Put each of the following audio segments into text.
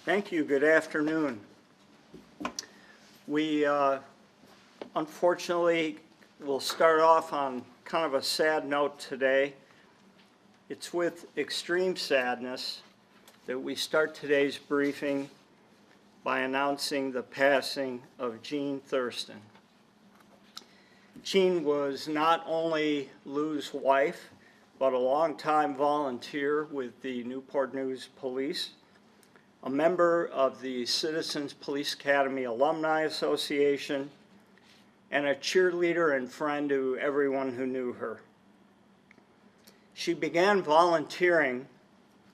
Thank you. Good afternoon. We unfortunately will start off on kind of a sad note today. It's with extreme sadness that we start today's briefing by announcing the passing of Jean Thurston. Jean was not only Lou's wife, but a longtime volunteer with the Newport News Police, a member of the Citizens Police Academy Alumni Association, and a cheerleader and friend to everyone who knew her. She began volunteering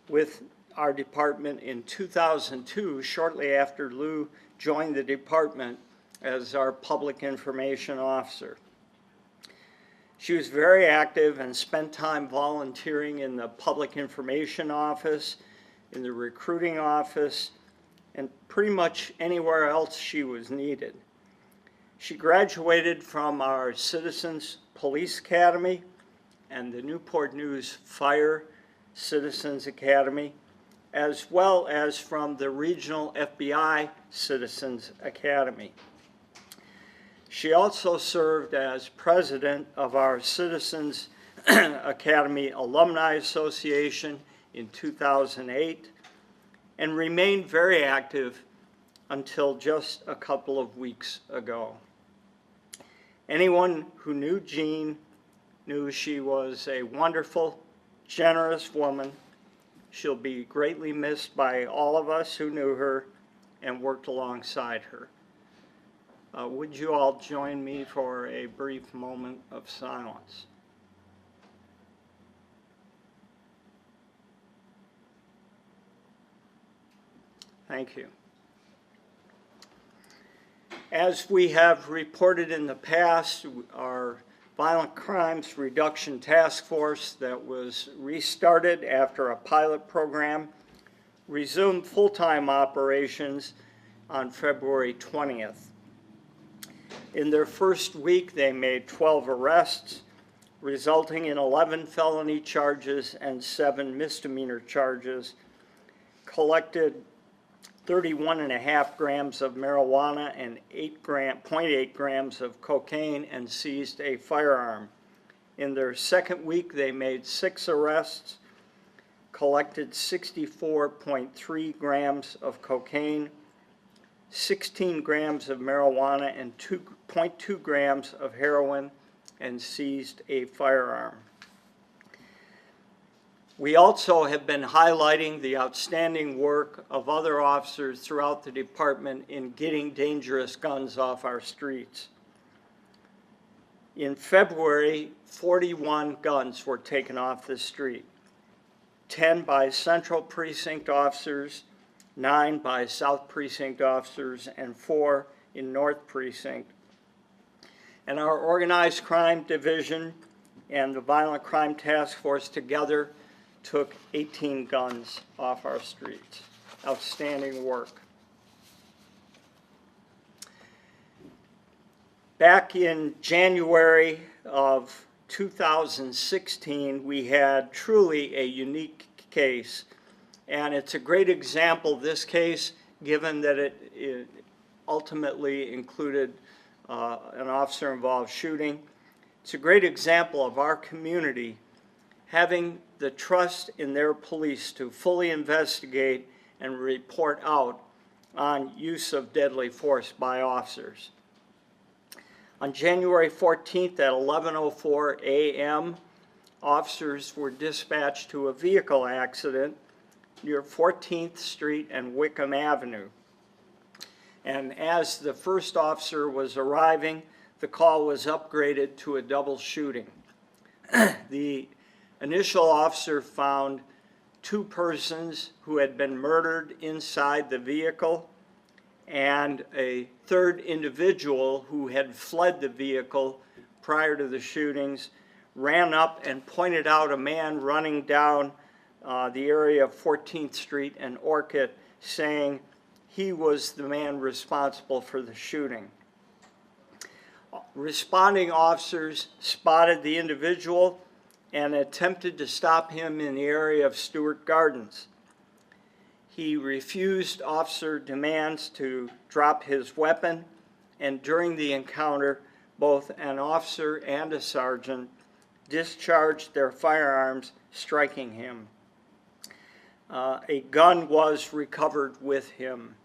with our department in 2002, shortly after Lou joined the department as our public information officer. She was very active and spent time volunteering in the public information office, in the recruiting office, and pretty much anywhere else she was needed. She graduated from our Citizens Police Academy and the Newport News Fire Citizens Academy, as well as from the regional FBI Citizens Academy. She also served as president of our Citizens Academy Alumni Association in 2008 and remained very active until just a couple of weeks ago. Anyone who knew Jean knew she was a wonderful, generous woman. She'll be greatly missed by all of us who knew her and worked alongside her. Would you all join me for a brief moment of silence? Thank you. As we have reported in the past, our Violent Crimes Reduction Task Force that was restarted after a pilot program resumed full-time operations on February 20th. In their first week, they made 12 arrests, resulting in 11 felony charges and 7 misdemeanor charges, collected 31.5 grams of marijuana and 0.8 grams of cocaine, and seized a firearm. In their second week, they made 6 arrests, collected 64.3 grams of cocaine, 16 grams of marijuana, and 2.2 grams of heroin, and seized a firearm. We also have been highlighting the outstanding work of other officers throughout the department in getting dangerous guns off our streets. In February, 41 guns were taken off the street, 10 by Central Precinct officers, 9 by South Precinct officers, and 4 in North Precinct. And our Organized Crime Division and the Violent Crime Task Force together took 18 guns off our streets. Outstanding work. Back in January of 2016, we had truly a unique case. And it's a great example, this case, given that it ultimately included an officer-involved shooting. It's a great example of our community having the trust in their police to fully investigate and report out on use of deadly force by officers. On January 14th at 11:04 a.m., officers were dispatched to a vehicle accident near 14th Street and Wickham Avenue. And as the first officer was arriving, the call was upgraded to a double shooting. The initial officer found 2 persons who had been murdered inside the vehicle and a third individual who had fled the vehicle prior to the shootings, ran up and pointed out a man running down the area of 14th Street and Orchid, saying he was the man responsible for the shooting. Responding officers spotted the individual and attempted to stop him in the area of Stewart Gardens. He refused officer demands to drop his weapon, and during the encounter, both an officer and a sergeant discharged their firearms, striking him. A gun was recovered with him.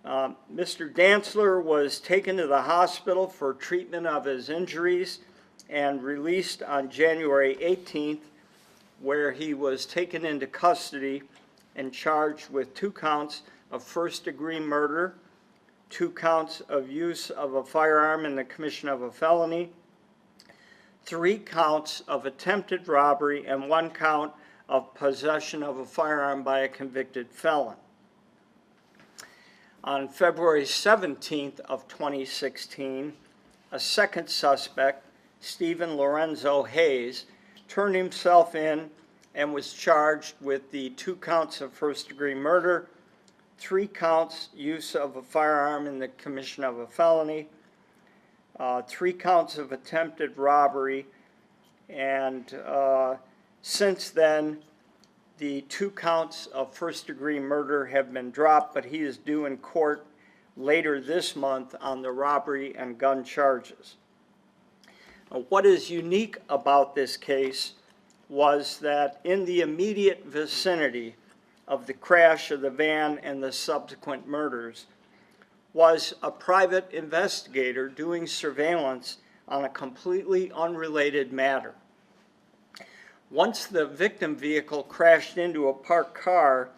Mr. Dantzler was taken to the hospital for treatment of his injuries and released on January 18th, where he was taken into custody and charged with 2 counts of first-degree murder, 2 counts of use of a firearm in the commission of a felony, 3 counts of attempted robbery, and 1 count of possession of a firearm by a convicted felon. On February 17th of 2016, a second suspect, Stephen Lorenzo Hayes, turned himself in and was charged with the 2 counts of first-degree murder, 3 counts use of a firearm in the commission of a felony, 3 counts of attempted robbery, and since then, the 2 counts of first-degree murder have been dropped, but he is due in court later this month on the robbery and gun charges. What is unique about this case was that in the immediate vicinity of the crash of the van and the subsequent murders was a private investigator doing surveillance on a completely unrelated matter. Once the victim vehicle crashed into a parked car,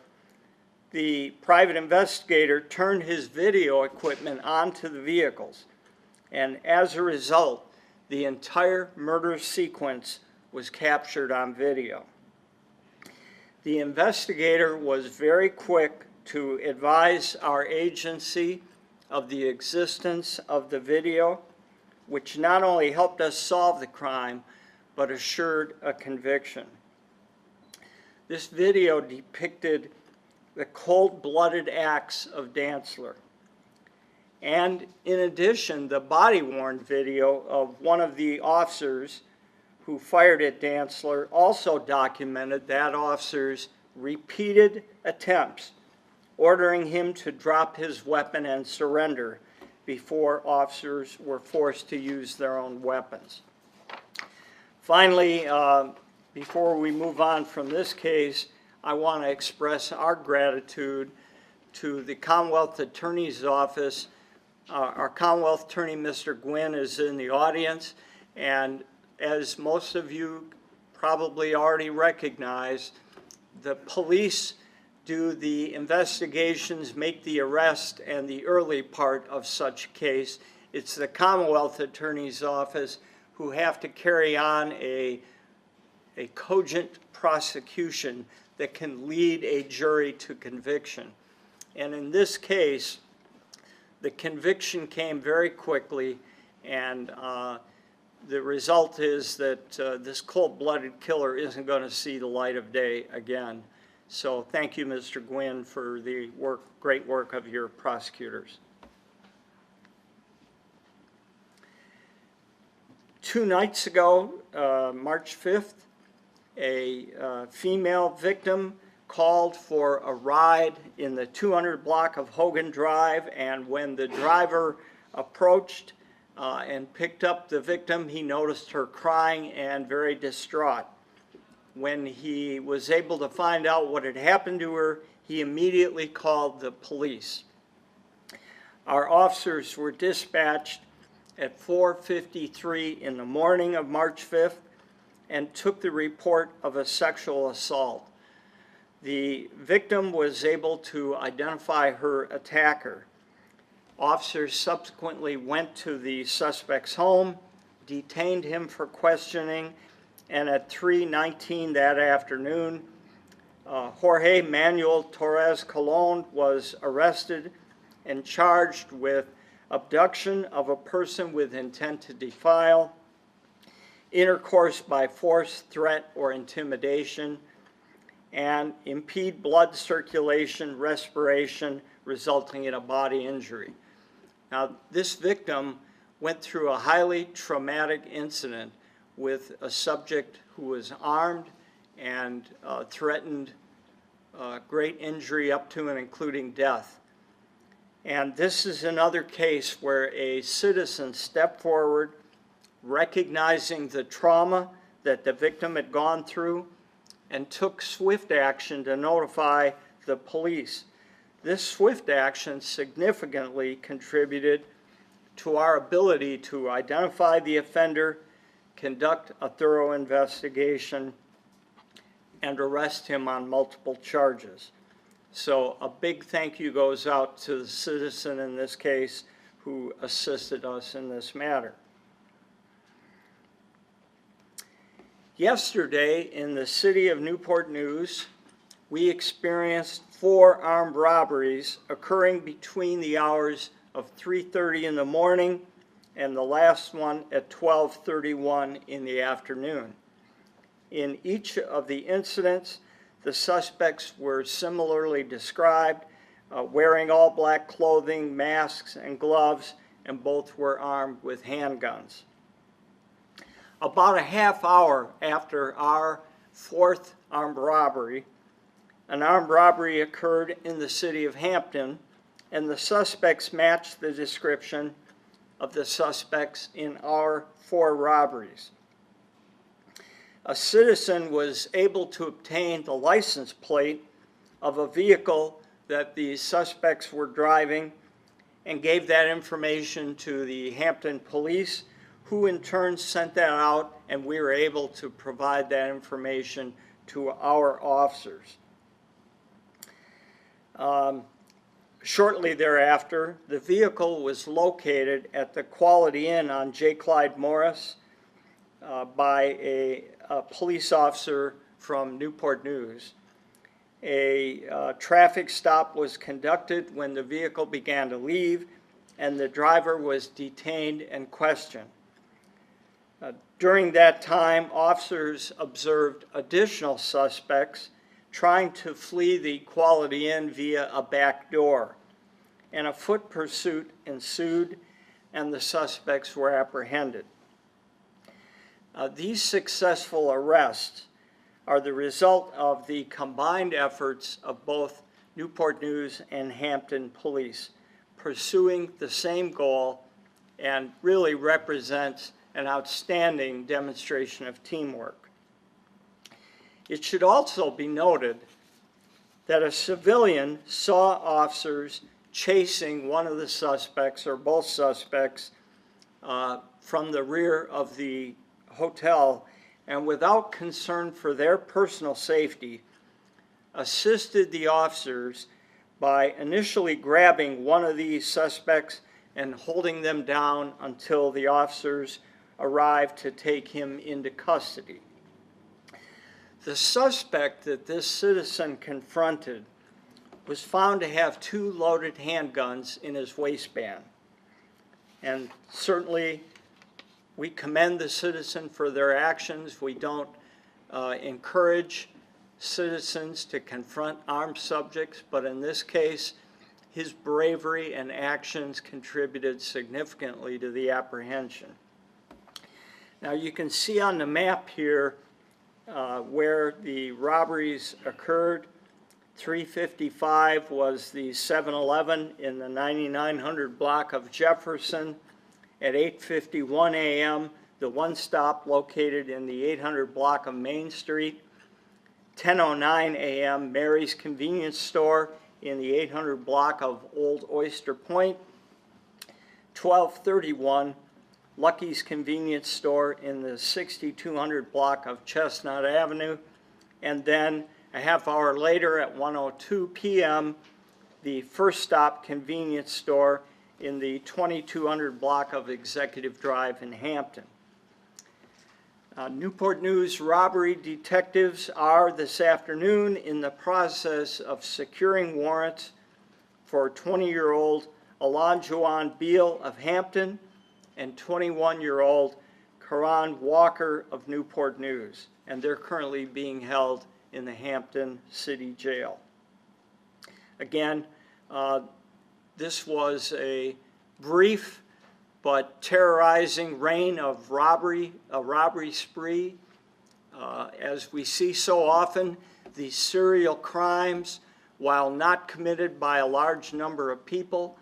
the private investigator turned his video equipment onto the vehicles, and as a result, the entire murder sequence was captured on video. The investigator was very quick to advise our agency of the existence of the video, which not only helped us solve the crime, but assured a conviction. This video depicted the cold-blooded acts of Dantzler. And in addition, the body-worn video of one of the officers who fired at Dantzler also documented that officer's repeated attempts ordering him to drop his weapon and surrender before officers were forced to use their own weapons. Finally, before we move on from this case, I want to express our gratitude to the Commonwealth Attorney's Office. Our Commonwealth Attorney, Mr. Gwynn, is in the audience, and as most of you probably already recognize, the police do the investigations, make the arrest, and the early part of such a case. It's the Commonwealth Attorney's Office who have to carry on a cogent prosecution that can lead a jury to conviction. And in this case, the conviction came very quickly, and the result is that this cold-blooded killer isn't going to see the light of day again. So thank you, Mr. Gwynn, for the great work of your prosecutors. 2 nights ago, March 5th, a female victim called for a ride in the 200 block of Hogan Drive, and when the driver approached and picked up the victim, he noticed her crying and very distraught. When he was able to find out what had happened to her, he immediately called the police. Our officers were dispatched at 4:53 in the morning of March 5th and took the report of a sexual assault. The victim was able to identify her attacker. Officers subsequently went to the suspect's home, detained him for questioning, and at 3:19 that afternoon, Jorge Manuel Torres Colon was arrested and charged with abduction of a person with intent to defile, intercourse by force, threat, or intimidation, and impede blood circulation, respiration, resulting in a body injury. Now, this victim went through a highly traumatic incident with a subject who was armed and threatened great injury up to and including death. And this is another case where a citizen stepped forward, recognizing the trauma that the victim had gone through, and took swift action to notify the police. This swift action significantly contributed to our ability to identify the offender, conduct a thorough investigation, and arrest him on multiple charges. So a big thank you goes out to the citizen in this case who assisted us in this matter. Yesterday in the city of Newport News, we experienced 4 armed robberies occurring between the hours of 3:30 in the morning and the last one at 12:31 in the afternoon. In each of the incidents, the suspects were similarly described, wearing all black clothing, masks, and gloves, and both were armed with handguns. About a half hour after our 4th armed robbery, an armed robbery occurred in the city of Hampton, and the suspects matched the description of the suspects in our 4 robberies. A citizen was able to obtain the license plate of a vehicle that the suspects were driving and gave that information to the Hampton police, who in turn sent that out, and we were able to provide that information to our officers. Shortly thereafter, the vehicle was located at the Quality Inn on J. Clyde Morris by a police officer from Newport News. A traffic stop was conducted when the vehicle began to leave, and the driver was detained and questioned. During that time, officers observed additional suspects trying to flee the Quality Inn via a back door, and a foot pursuit ensued, and the suspects were apprehended. These successful arrests are the result of the combined efforts of both Newport News and Hampton Police, pursuing the same goal, and really represents an outstanding demonstration of teamwork. It should also be noted that a civilian saw officers chasing one of the suspects, or both suspects, from the rear of the hotel, and without concern for their personal safety, assisted the officers by initially grabbing one of these suspects and holding them down until the officers arrived to take him into custody. The suspect that this citizen confronted was found to have 2 loaded handguns in his waistband. And certainly we commend the citizen for their actions. We don't encourage citizens to confront armed subjects, but in this case, his bravery and actions contributed significantly to the apprehension. Now you can see on the map here where the robberies occurred. 355 was the 7-Eleven in the 9900 block of Jefferson. At 8:51 a.m., the One Stop located in the 800 block of Main Street. 10:09 a.m., Mary's Convenience Store in the 800 block of Old Oyster Point. 12:31, Lucky's Convenience Store in the 6200 block of Chestnut Avenue. And then a half hour later at 1:02 p.m., the First Stop Convenience Store in the 2200 block of Executive Drive in Hampton. Newport News robbery detectives are this afternoon in the process of securing warrants for 20-year-old Alon Beal of Hampton and 21-year-old Karan Walker of Newport News, and they're currently being held in the Hampton City Jail. Again, this was a brief but terrorizing reign of robbery, a robbery spree. As we see so often, These serial crimes, while not committed by a large number of people,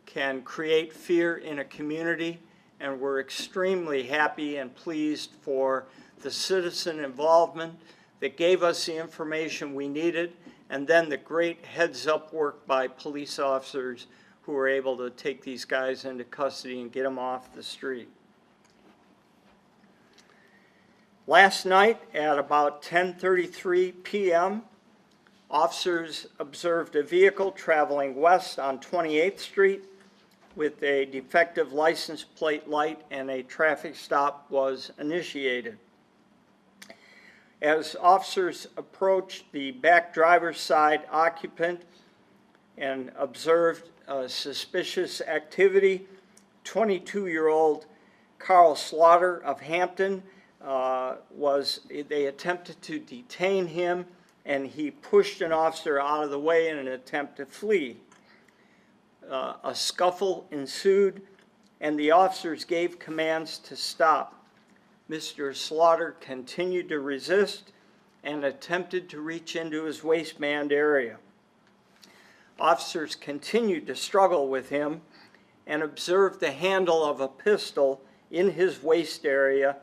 can create fear in a community, and we're extremely happy and pleased for the citizen involvement that gave us the information we needed, and then the great heads-up work by police officers who were able to take these guys into custody and get them off the street. Last night at about 10:33 p.m., officers observed a vehicle traveling west on 28th Street with a defective license plate light, and a traffic stop was initiated. As officers approached the back driver's side occupant and observed suspicious activity, 22-year-old Carl Slaughter of Hampton they attempted to detain him, and he pushed an officer out of the way in an attempt to flee. A scuffle ensued, and the officers gave commands to stop. Mr. Slaughter continued to resist and attempted to reach into his waistband area. Officers continued to struggle with him and observed the handle of a pistol in his waist area,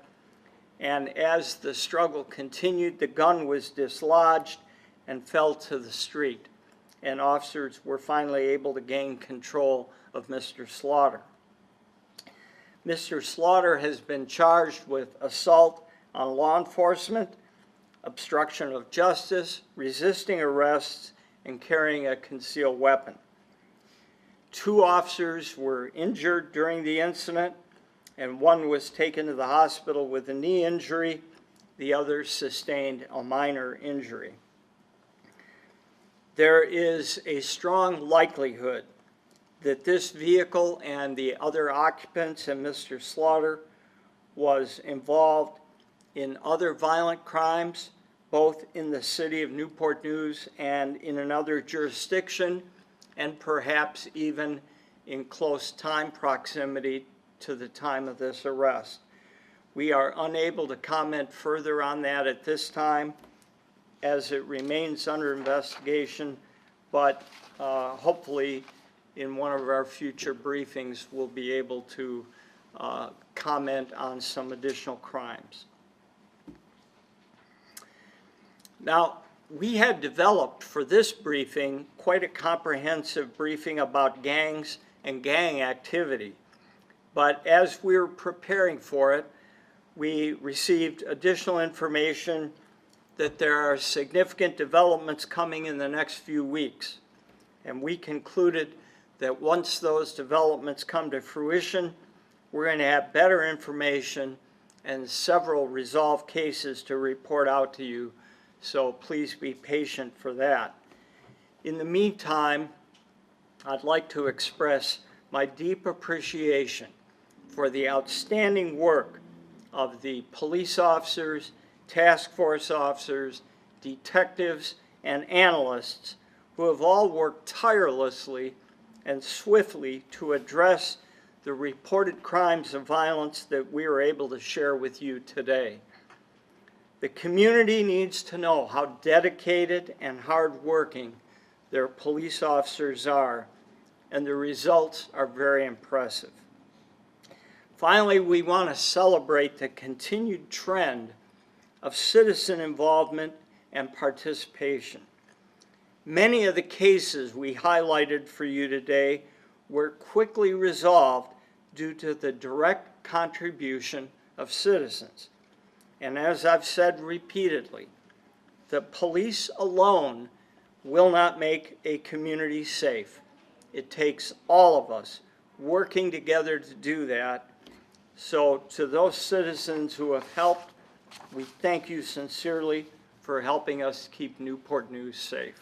and as the struggle continued, the gun was dislodged and fell to the street, and officers were finally able to gain control of Mr. Slaughter. Mr. Slaughter has been charged with assault on law enforcement, obstruction of justice, resisting arrests, and carrying a concealed weapon. 2 officers were injured during the incident, and one was taken to the hospital with a knee injury. The other sustained a minor injury. There is a strong likelihood that this vehicle and the other occupants and Mr. Slaughter was involved in other violent crimes, both in the city of Newport News and in another jurisdiction, and perhaps even in close time proximity to the time of this arrest. We are unable to comment further on that at this time, as it remains under investigation, but hopefully in one of our future briefings we'll be able to comment on some additional crimes. Now, we had developed for this briefing quite a comprehensive briefing about gangs and gang activity, but as we were preparing for it, we received additional information that there are significant developments coming in the next few weeks. And we concluded that once those developments come to fruition, we're going to have better information and several resolved cases to report out to you. So please be patient for that. In the meantime, I'd like to express my deep appreciation for the outstanding work of the police officers, task force officers, detectives, and analysts who have all worked tirelessly and swiftly to address the reported crimes of violence that we are able to share with you today. The community needs to know how dedicated and hardworking their police officers are, and the results are very impressive. Finally, we want to celebrate the continued trend of citizen involvement and participation. Many of the cases we highlighted for you today were quickly resolved due to the direct contribution of citizens. And as I've said repeatedly, the police alone will not make a community safe. It takes all of us working together to do that. So to those citizens who have helped, we thank you sincerely for helping us keep Newport News safe.